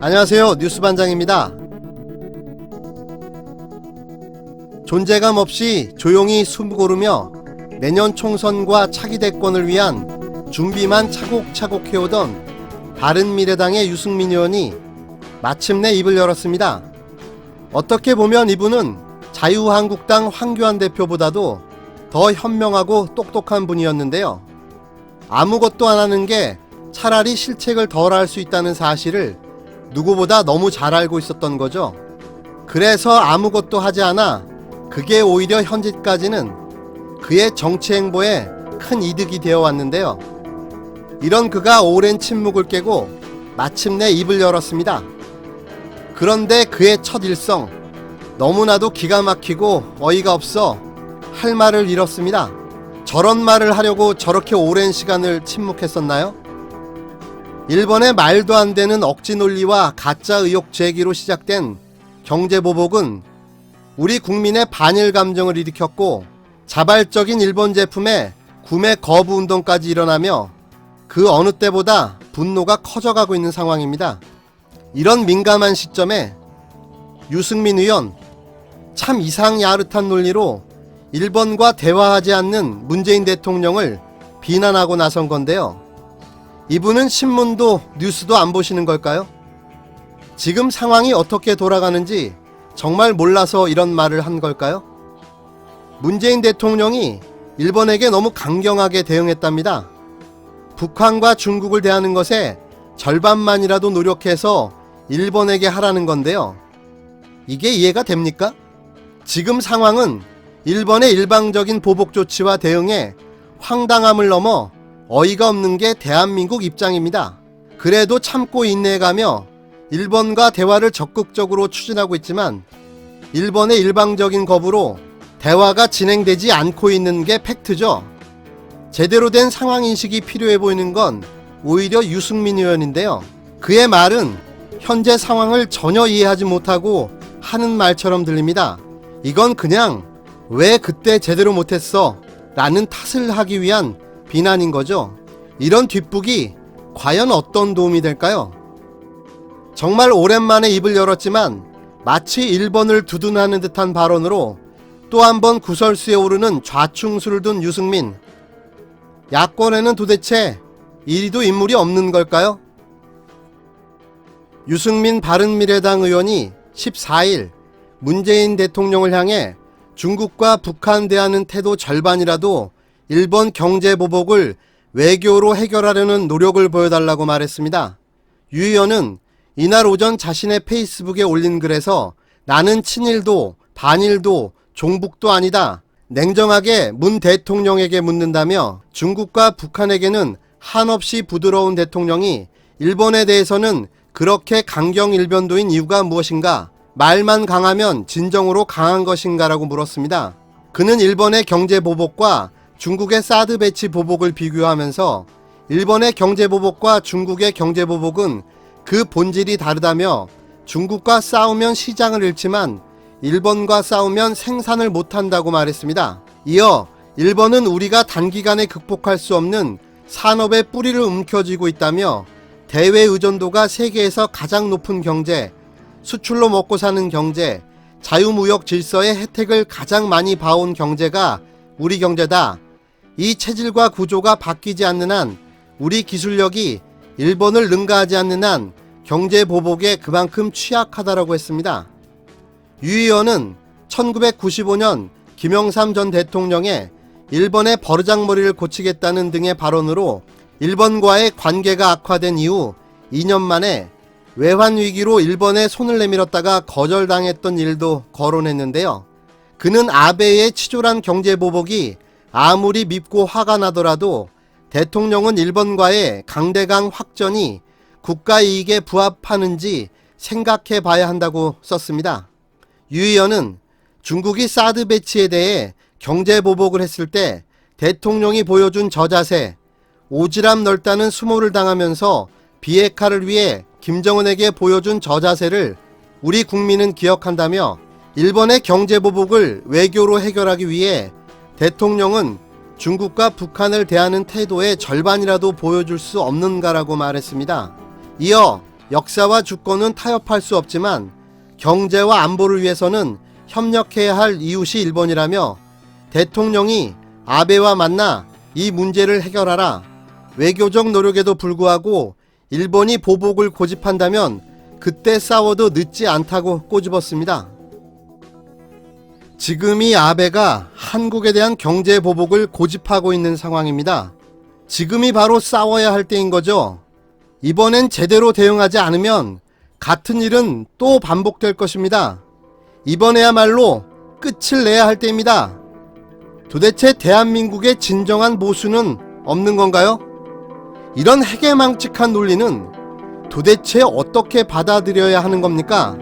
안녕하세요. 뉴스반장입니다. 존재감 없이 조용히 숨 고르며 내년 총선과 차기 대권을 위한 준비만 차곡차곡 해오던 바른미래당의 유승민 의원이 마침내 입을 열었습니다. 어떻게 보면 이분은 자유한국당 황교안 대표보다도 더 현명하고 똑똑한 분이었는데요. 아무것도 안 하는 게 차라리 실책을 덜 할 수 있다는 사실을 누구보다 너무 잘 알고 있었던 거죠. 그래서 아무것도 하지 않아 그게 오히려 현재까지는 그의 정치 행보에 큰 이득이 되어 왔는데요. 이런 그가 오랜 침묵을 깨고 마침내 입을 열었습니다. 그런데 그의 첫 일성, 너무나도 기가 막히고 어이가 없어 할 말을 잃었습니다. 저런 말을 하려고 저렇게 오랜 시간을 침묵했었나요? 일본의 말도 안 되는 억지 논리와 가짜 의혹 제기로 시작된 경제보복은 우리 국민의 반일 감정을 일으켰고 자발적인 일본 제품의 구매 거부 운동까지 일어나며 그 어느 때보다 분노가 커져가고 있는 상황입니다. 이런 민감한 시점에 유승민 의원, 참 이상야릇한 논리로 일본과 대화하지 않는 문재인 대통령을 비난하고 나선 건데요. 이분은 신문도 뉴스도 안 보시는 걸까요? 지금 상황이 어떻게 돌아가는지 정말 몰라서 이런 말을 한 걸까요? 문재인 대통령이 일본에게 너무 강경하게 대응했답니다. 북한과 중국을 대하는 것에 절반만이라도 노력해서 일본에게 하라는 건데요. 이게 이해가 됩니까? 지금 상황은 일본의 일방적인 보복 조치와 대응에 황당함을 넘어 어이가 없는 게 대한민국 입장입니다. 그래도 참고 인내해가며 일본과 대화를 적극적으로 추진하고 있지만 일본의 일방적인 거부로 대화가 진행되지 않고 있는 게 팩트죠. 제대로 된 상황인식이 필요해 보이는 건 오히려 유승민 의원인데요. 그의 말은 현재 상황을 전혀 이해하지 못하고 하는 말처럼 들립니다. 이건 그냥 왜 그때 제대로 못했어? 라는 탓을 하기 위한 비난인 거죠. 이런 뒷북이 과연 어떤 도움이 될까요? 정말 오랜만에 입을 열었지만 마치 일본을 두둔하는 듯한 발언으로 또 한 번 구설수에 오르는 좌충수를 둔 유승민. 야권에는 도대체 이리도 인물이 없는 걸까요? 유승민 바른미래당 의원이 14일 문재인 대통령을 향해 중국과 북한 대하는 태도 절반이라도 일본 경제보복을 외교로 해결하려는 노력을 보여달라고 말했습니다. 유 의원은 이날 오전 자신의 페이스북에 올린 글에서 나는 친일도 반일도 종북도 아니다. 냉정하게 문 대통령에게 묻는다며 중국과 북한에게는 한없이 부드러운 대통령이 일본에 대해서는 그렇게 강경일변도인 이유가 무엇인가? 말만 강하면 진정으로 강한 것인가라고 물었습니다. 그는 일본의 경제보복과 중국의 사드 배치 보복을 비교하면서 일본의 경제보복과 중국의 경제보복은 그 본질이 다르다며 중국과 싸우면 시장을 잃지만 일본과 싸우면 생산을 못한다고 말했습니다. 이어 일본은 우리가 단기간에 극복할 수 없는 산업의 뿌리를 움켜쥐고 있다며 대외 의존도가 세계에서 가장 높은 경제, 수출로 먹고 사는 경제, 자유무역 질서의 혜택을 가장 많이 봐온 경제가 우리 경제다. 이 체질과 구조가 바뀌지 않는 한 우리 기술력이 일본을 능가하지 않는 한 경제보복에 그만큼 취약하다라고 했습니다. 유 의원은 1995년 김영삼 전 대통령의 일본의 버르장머리를 고치겠다는 등의 발언으로 일본과의 관계가 악화된 이후 2년 만에 외환위기로 일본에 손을 내밀었다가 거절당했던 일도 거론했는데요. 그는 아베의 치졸한 경제보복이 아무리 밉고 화가 나더라도 대통령은 일본과의 강대강 확전이 국가이익에 부합하는지 생각해 봐야 한다고 썼습니다. 유 의원은 중국이 사드 배치에 대해 경제보복을 했을 때 대통령이 보여준 저자세, 오지랖 넓다는 수모를 당하면서 비핵화를 위해 김정은에게 보여준 저자세를 우리 국민은 기억한다며 일본의 경제보복을 외교로 해결하기 위해 대통령은 중국과 북한을 대하는 태도의 절반이라도 보여줄 수 없는가라고 말했습니다. 이어 역사와 주권은 타협할 수 없지만 경제와 안보를 위해서는 협력해야 할 이웃이 일본이라며 대통령이 아베와 만나 이 문제를 해결하라, 외교적 노력에도 불구하고 일본이 보복을 고집한다면 그때 싸워도 늦지 않다고 꼬집었습니다. 지금 이 아베가 한국에 대한 경제 보복을 고집하고 있는 상황입니다. 지금이 바로 싸워야 할 때인 거죠. 이번엔 제대로 대응하지 않으면 같은 일은 또 반복될 것입니다. 이번에야말로 끝을 내야 할 때입니다. 도대체 대한민국의 진정한 보수는 없는 건가요? 이런 해괴망측한 논리는 도대체 어떻게 받아들여야 하는 겁니까?